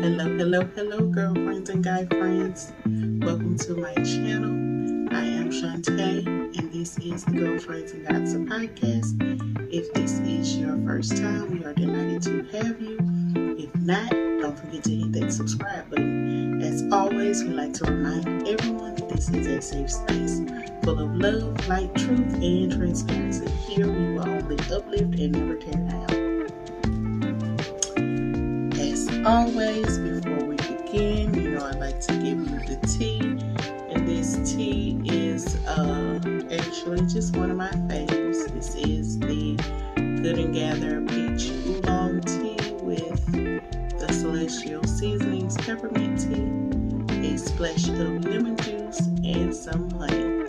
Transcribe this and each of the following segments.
Hello, girlfriends and guy friends. Welcome to my channel. I am Shantae, and this is the Girlfriends and Gossip podcast. If this is your first time, we are delighted to have you. If not, don't forget to hit that subscribe button. As always, we like to remind everyone that this is a safe space full of love, light, truth, and transparency. Here we will only uplift and never tear down. As always, before we begin, I like to give you the tea, and this tea is actually just one of my faves. This is the Good and Gather Peach Oolong Tea with the Celestial Seasonings Peppermint Tea, a splash of lemon juice, and some honey.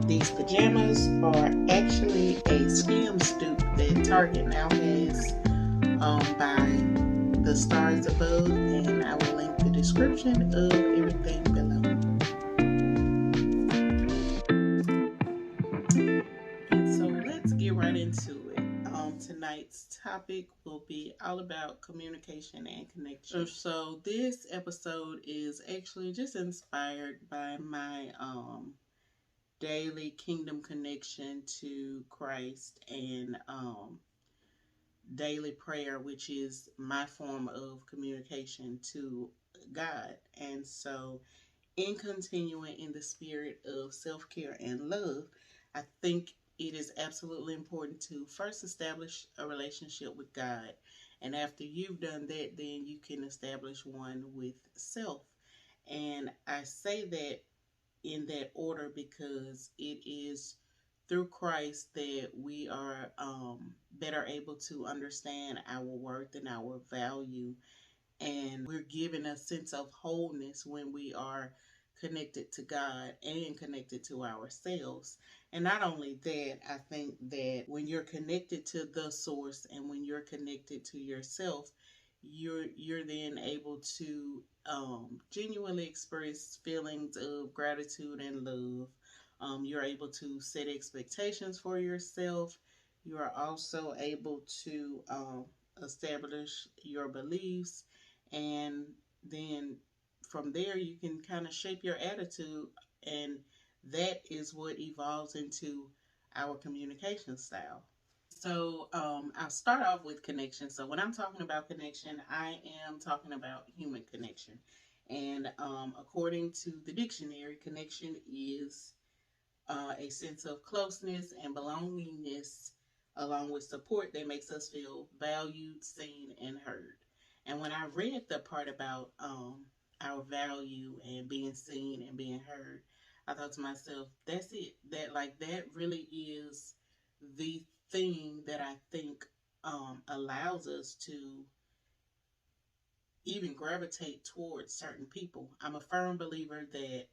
These pajamas are actually a skim stoop that Target now has by the stars above, and I will link the description of everything below. And so let's get right into it. Tonight's topic will be all about communication and connection. So this episode is actually just inspired by my daily kingdom connection to Christ and daily prayer, which is my form of communication to God. And so, in continuing in the spirit of self-care and love, I think it is absolutely important to first establish a relationship with God. And after you've done that, then you can establish one with self. And I say that in that order because it is through Christ that we are better able to understand our worth and our value, and we're given a sense of wholeness when we are connected to God and connected to ourselves. And not only that, I think that when you're connected to the source and when you're connected to yourself, you're then able to genuinely express feelings of gratitude and love. You're able to set expectations for yourself. You are also able to establish your beliefs, and then from there you can kind of shape your attitude, and that is what evolves into our communication style. So I'll start off with connection. So when I'm talking about connection, I am talking about human connection. And according to the dictionary, connection is a sense of closeness and belongingness, along with support that makes us feel valued, seen, and heard. And when I read the part about our value and being seen and being heard, I thought to myself, that's it. That really is the thing that I think allows us to even gravitate towards certain people. I'm a firm believer that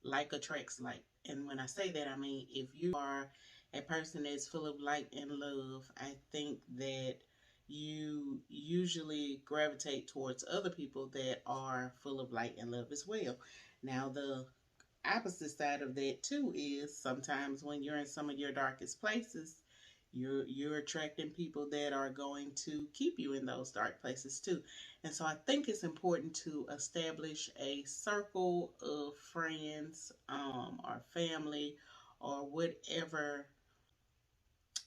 like attracts like. And when I say that, I mean, if you are a person that's full of light and love, I think that you usually gravitate towards other people that are full of light and love as well. Now, the opposite side of that too is sometimes when you're in some of your darkest places, you're attracting people that are going to keep you in those dark places too. And so I think it's important to establish a circle of friends, or family, or whatever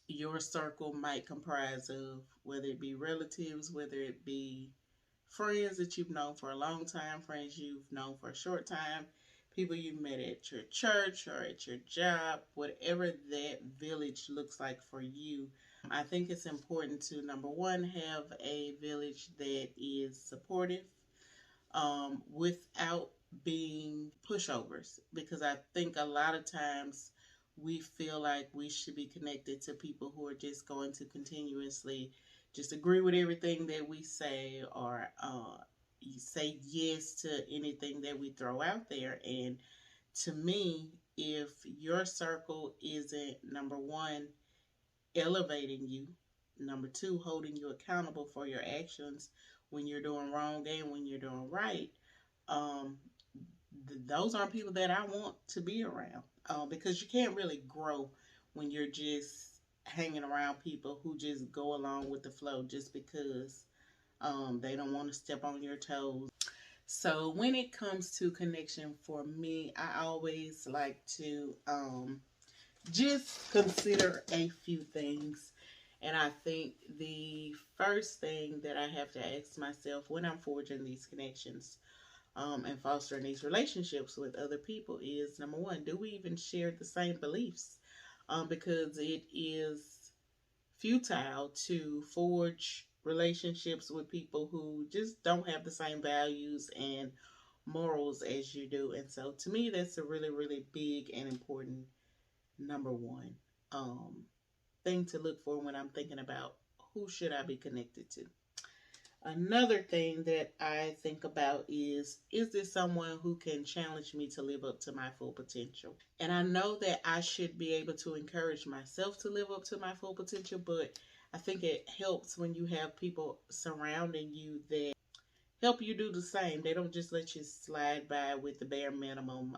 your circle might comprise of, whether it be relatives, whether it be friends that you've known for a long time, friends you've known for a short time, people you've met at your church or at your job, whatever that village looks like for you. I think it's important to, number one, have a village that is supportive, without being pushovers, because I think a lot of times we feel like we should be connected to people who are just going to continuously just agree with everything that we say, or say yes to anything that we throw out there. And to me, if your circle isn't, number one, elevating you, number two, holding you accountable for your actions when you're doing wrong and when you're doing right, um, those aren't people that I want to be around, because you can't really grow when you're just hanging around people who just go along with the flow just because They don't want to step on your toes. So when it comes to connection for me, I always like to just consider a few things. And I think the first thing that I have to ask myself when I'm forging these connections and fostering these relationships with other people is, number one, do we even share the same beliefs? Because it is futile to forge relationships with people who just don't have the same values and morals as you do. And so to me, that's a really, really big and important number one um, thing to look for when I'm thinking about who should I be connected to. Another thing that I think about is this someone who can challenge me to live up to my full potential? And I know that I should be able to encourage myself to live up to my full potential, but I think it helps when you have people surrounding you that help you do the same. They don't just let you slide by with the bare minimum.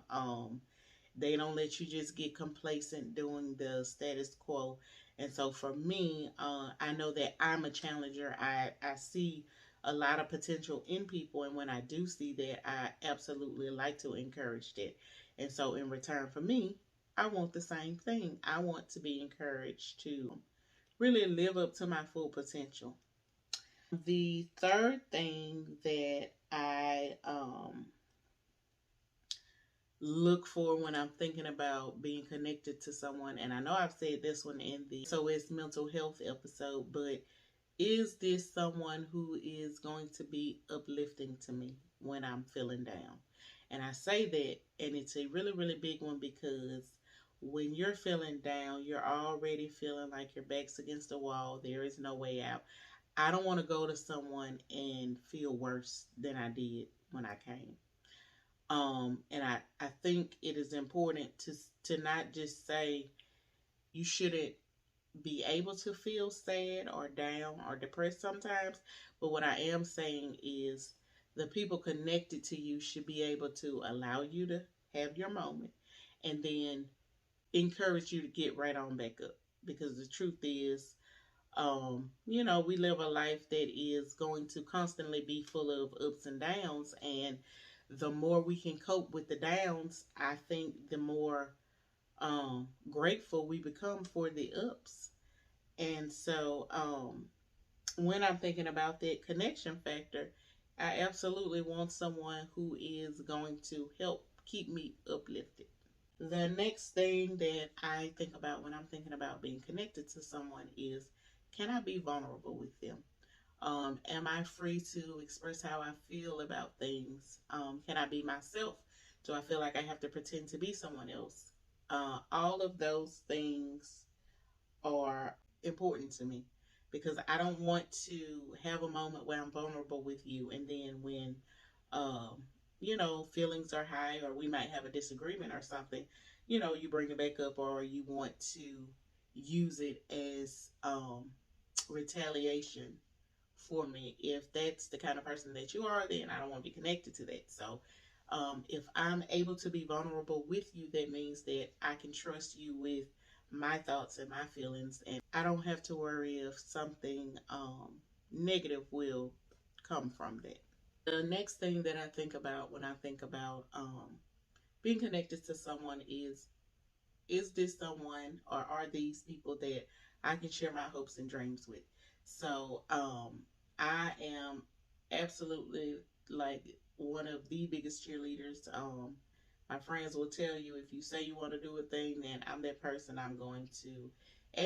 They don't let you just get complacent doing the status quo. And so for me, I know that I'm a challenger. I see a lot of potential in people. And when I do see that, I absolutely like to encourage that. And so in return for me, I want the same thing. I want to be encouraged to really live up to my full potential. The third thing that I look for when I'm thinking about being connected to someone, and I know I've said this one in the so it's mental health episode, but is this someone who is going to be uplifting to me when I'm feeling down? And I say that, and it's a really, really big one because when you're feeling down, you're already feeling like your back's against the wall. There is no way out. I don't want to go to someone and feel worse than I did when I came. And I think it is important to not just say you shouldn't be able to feel sad or down or depressed sometimes, but what I am saying is the people connected to you should be able to allow you to have your moment and then encourage you to get right on back up. Because the truth is, we live a life that is going to constantly be full of ups and downs. And the more we can cope with the downs, I think the more grateful we become for the ups. And so when I'm thinking about that connection factor, I absolutely want someone who is going to help keep me uplifted. The next thing that I think about when I'm thinking about being connected to someone is, can I be vulnerable with them? Am I free to express how I feel about things? Can I be myself? Do I feel like I have to pretend to be someone else? All of those things are important to me because I don't want to have a moment where I'm vulnerable with you and then when um, feelings are high or we might have a disagreement or something, you bring it back up or you want to use it as retaliation for me. If that's the kind of person that you are, then I don't want to be connected to that. So if I'm able to be vulnerable with you, that means that I can trust you with my thoughts and my feelings, and I don't have to worry if something negative will come from that. The next thing that I think about when I think about being connected to someone is this someone or are these people that I can share my hopes and dreams with? So I am absolutely like one of the biggest cheerleaders. My friends will tell you if you say you want to do a thing, then I'm that person. I'm going to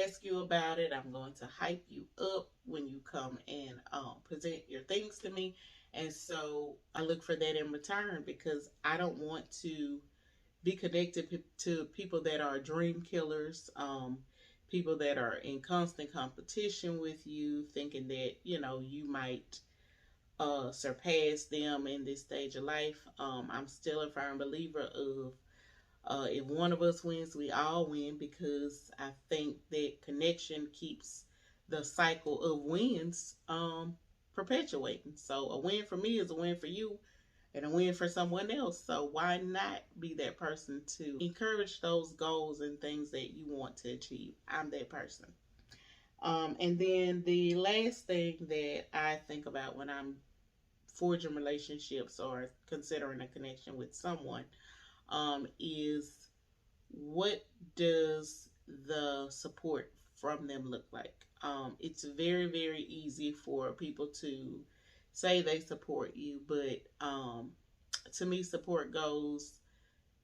ask you about it. I'm going to hype you up when you come and present your things to me. And so I look for that in return because I don't want to be connected to people that are dream killers, people that are in constant competition with you, thinking that you might surpass them in this stage of life. I'm still a firm believer of if one of us wins, we all win because I think that connection keeps the cycle of wins perpetuating. So a win for me is a win for you and a win for someone else. So why not be that person to encourage those goals and things that you want to achieve? I'm that person. And then the last thing that I think about when I'm forging relationships or considering a connection with someone is what does the support from them look like? It's very, very easy for people to say they support you, but to me, support goes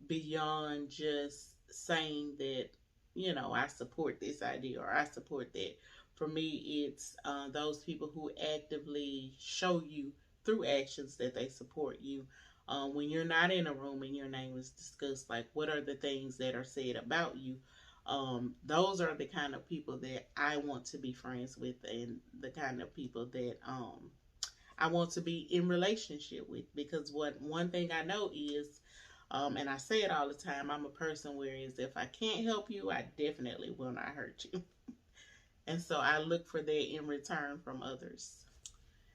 beyond just saying that, I support this idea or I support that. For me, it's those people who actively show you through actions that they support you. When you're not in a room and your name is discussed, like what are the things that are said about you? Those are the kind of people that I want to be friends with, and the kind of people that I want to be in relationship with. Because what one thing I know is, and I say it all the time, I'm a person where is if I can't help you, I definitely will not hurt you. And so I look for that in return from others.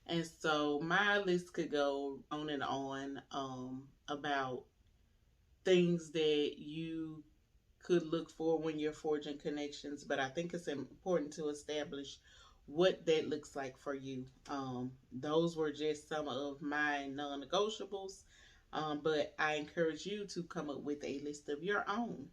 And so my list could go on and on about things that you could look for when you're forging connections, but I think it's important to establish what that looks like for you. Those were just some of my non negotiables, but I encourage you to come up with a list of your own.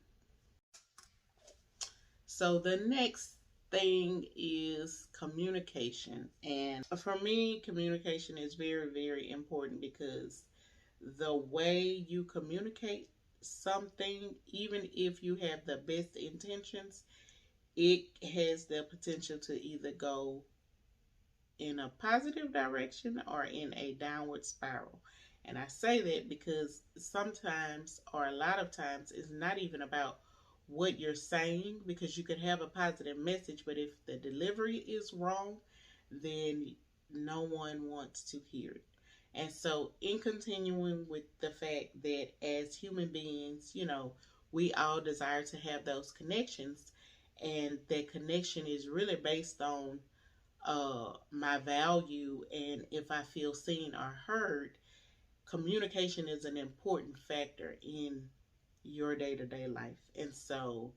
So the next thing is communication. And for me, communication is very, very important because the way you communicate something, even if you have the best intentions, it has the potential to either go in a positive direction or in a downward spiral. And I say that because sometimes, or a lot of times, it's not even about what you're saying, because you could have a positive message, but if the delivery is wrong, then no one wants to hear it. And so, in continuing with the fact that as human beings, we all desire to have those connections, and that connection is really based on my value, and if I feel seen or heard, communication is an important factor in your day to day life. And so,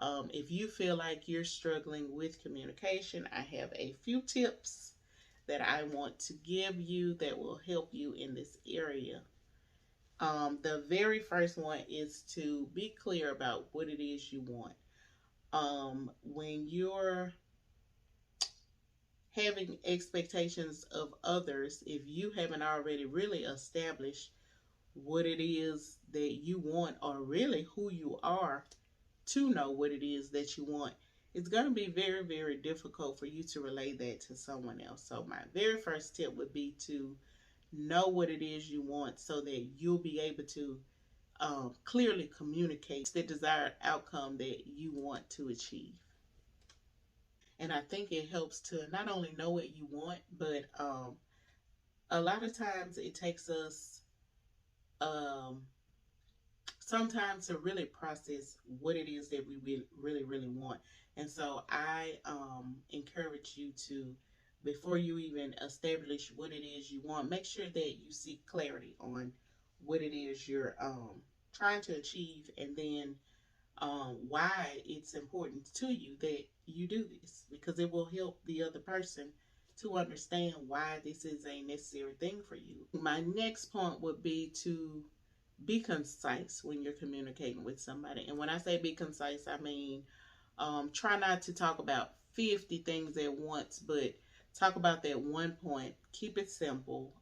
if you feel like you're struggling with communication, I have a few tips that I want to give you that will help you in this area. The very first one is to be clear about what it is you want. When you're having expectations of others, if you haven't already really established what it is that you want, or really who you are to know what it is that you want, it's going to be very, very difficult for you to relay that to someone else. So, my very first tip would be to know what it is you want so that you'll be able to clearly communicate the desired outcome that you want to achieve. And I think it helps to not only know what you want, but a lot of times it takes us um, sometimes to really process what it is that we really, really want. And so I encourage you to, before you even establish what it is you want, make sure that you seek clarity on what it is you're trying to achieve, and then why it's important to you that you do this, because it will help the other person to understand why this is a necessary thing for you. My next point would be to be concise when you're communicating with somebody. And when I say be concise, I mean try not to talk about 50 things at once, but talk about that one point. Keep it simple.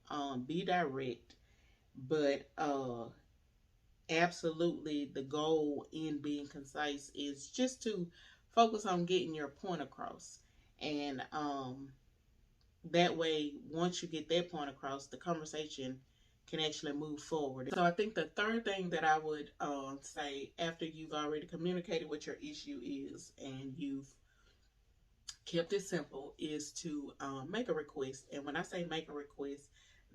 Be direct, but absolutely the goal in being concise is just to focus on getting your point across. And that way, once you get that point across, the conversation can actually move forward. So I think the third thing that I would say after you've already communicated what your issue is and you've kept it simple is to make a request. And when I say make a request,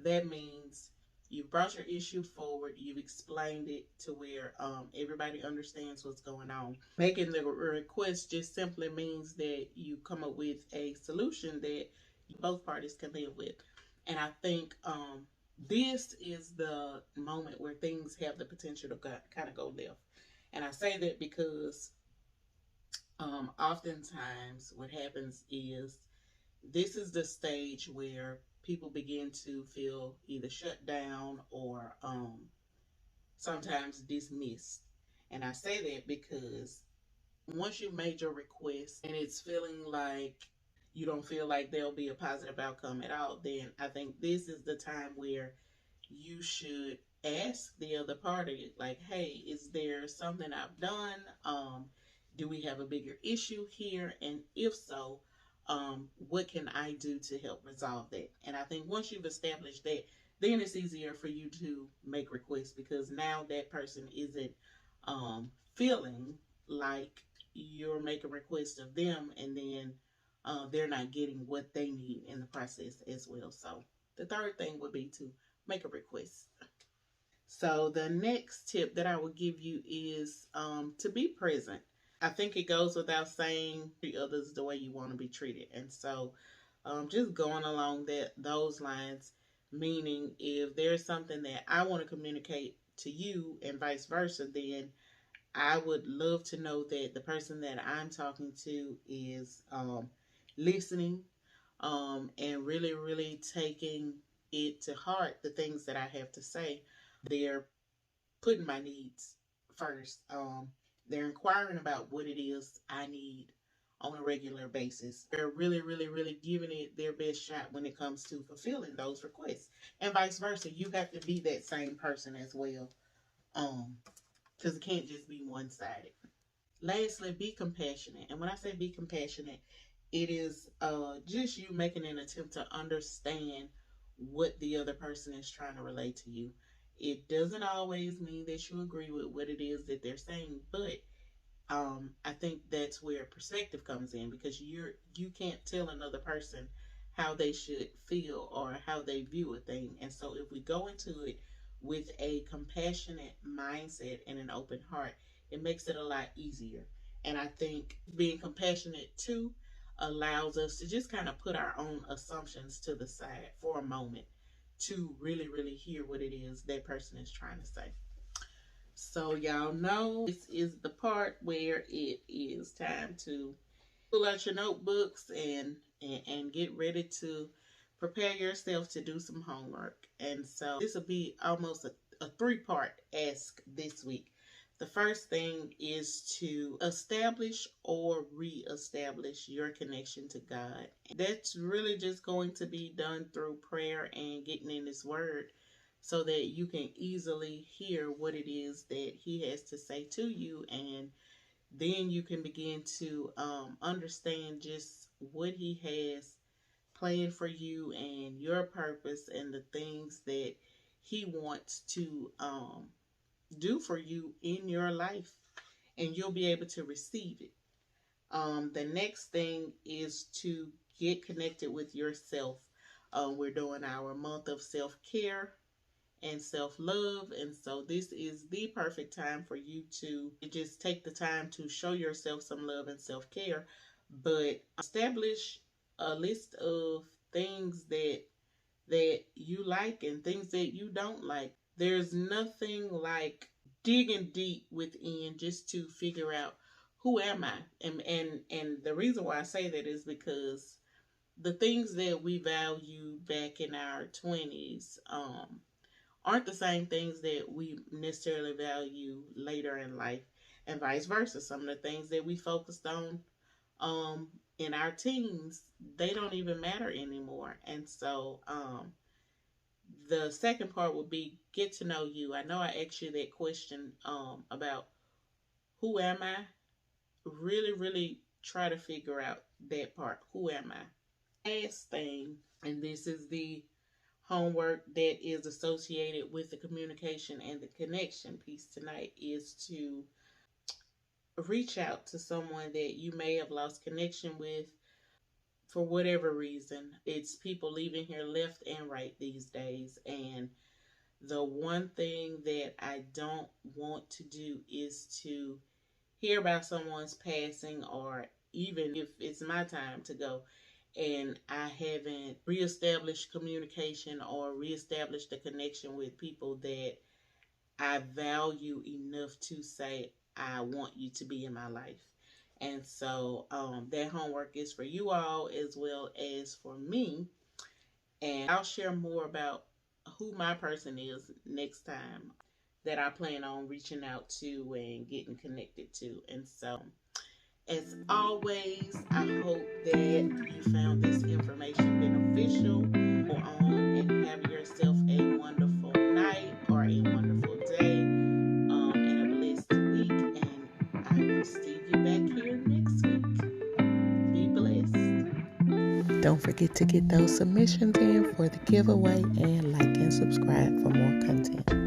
that means you've brought your issue forward, you've explained it to where everybody understands what's going on. Making the request just simply means that you come up with a solution that both parties can live with. And I think this is the moment where things have the potential to kind of go left. And I say that because Oftentimes, what happens is this is the stage where people begin to feel either shut down or sometimes dismissed. And I say that because once you've made your request and it's feeling like you don't feel like there'll be a positive outcome at all, then I think this is the time where you should ask the other party, like, hey, is there something I've done? Do we have a bigger issue here? And if so, what can I do to help resolve that? And I think once you've established that, then it's easier for you to make requests because now that person isn't feeling like you're making requests of them and then they're not getting what they need in the process as well. So the third thing would be to make a request. So the next tip that I will give you is to be present. I think it goes without saying treat others the way you want to be treated, and so just going along those lines, meaning if there's something that I want to communicate to you and vice versa, then I would love to know that the person that I'm talking to is listening and really, really taking it to heart, the things that I have to say. They're putting my needs first. They're inquiring about what it is I need on a regular basis. They're really, really, really giving it their best shot when it comes to fulfilling those requests. And vice versa. You have to be that same person as well. Because it can't just be one sided. Lastly, be compassionate. And when I say be compassionate, it is just you making an attempt to understand what the other person is trying to relate to you. It doesn't always mean that you agree with what it is that they're saying, but I think that's where perspective comes in because you can't tell another person how they should feel or how they view a thing. And so if we go into it with a compassionate mindset and an open heart, it makes it a lot easier. And I think being compassionate too allows us to just kind of put our own assumptions to the side for a moment to really, really hear what it is that person is trying to say. So y'all know this is the part where it is time to pull out your notebooks and get ready to prepare yourself to do some homework. And so this will be almost a three-part ask this week. The first thing is to establish or re-establish your connection to God. That's really just going to be done through prayer and getting in His Word so that you can easily hear what it is that He has to say to you, and then you can begin to understand just what He has planned for you and your purpose and the things that He wants to do for you in your life, and you'll be able to receive it. The next thing is to get connected with yourself. We're doing our month of self care and self love. And so, this is the perfect time for you to just take the time to show yourself some love and self care, but establish a list of things that you like and things that you don't like. There's nothing like digging deep within just to figure out who am I? And the reason why I say that is because the things that we value back in our 20s aren't the same things that we necessarily value later in life, and vice versa. Some of the things that we focused on um, in our teens, they don't even matter anymore. And so the second part would be get to know you. I know I asked you that question about who am I? Really, really try to figure out that part. Who am I? Last thing, and this is the homework that is associated with the communication and the connection piece tonight, is to reach out to someone that you may have lost connection with for whatever reason. It's people leaving here left and right these days, and the one thing that I don't want to do is to hear about someone's passing, or even if it's my time to go and I haven't reestablished communication or reestablished the connection with people that I value enough to say, I want you to be in my life. And so that homework is for you all as well as for me. And I'll share more about who my person is next time that I plan on reaching out to and getting connected to. And so, as always, I hope that you found this information beneficial. Go on and have yourself a wonderful night or a wonderful day and a blessed week. And I will see you back here next week. Be blessed. Don't forget to get those submissions in for the giveaway and like and subscribe for more content.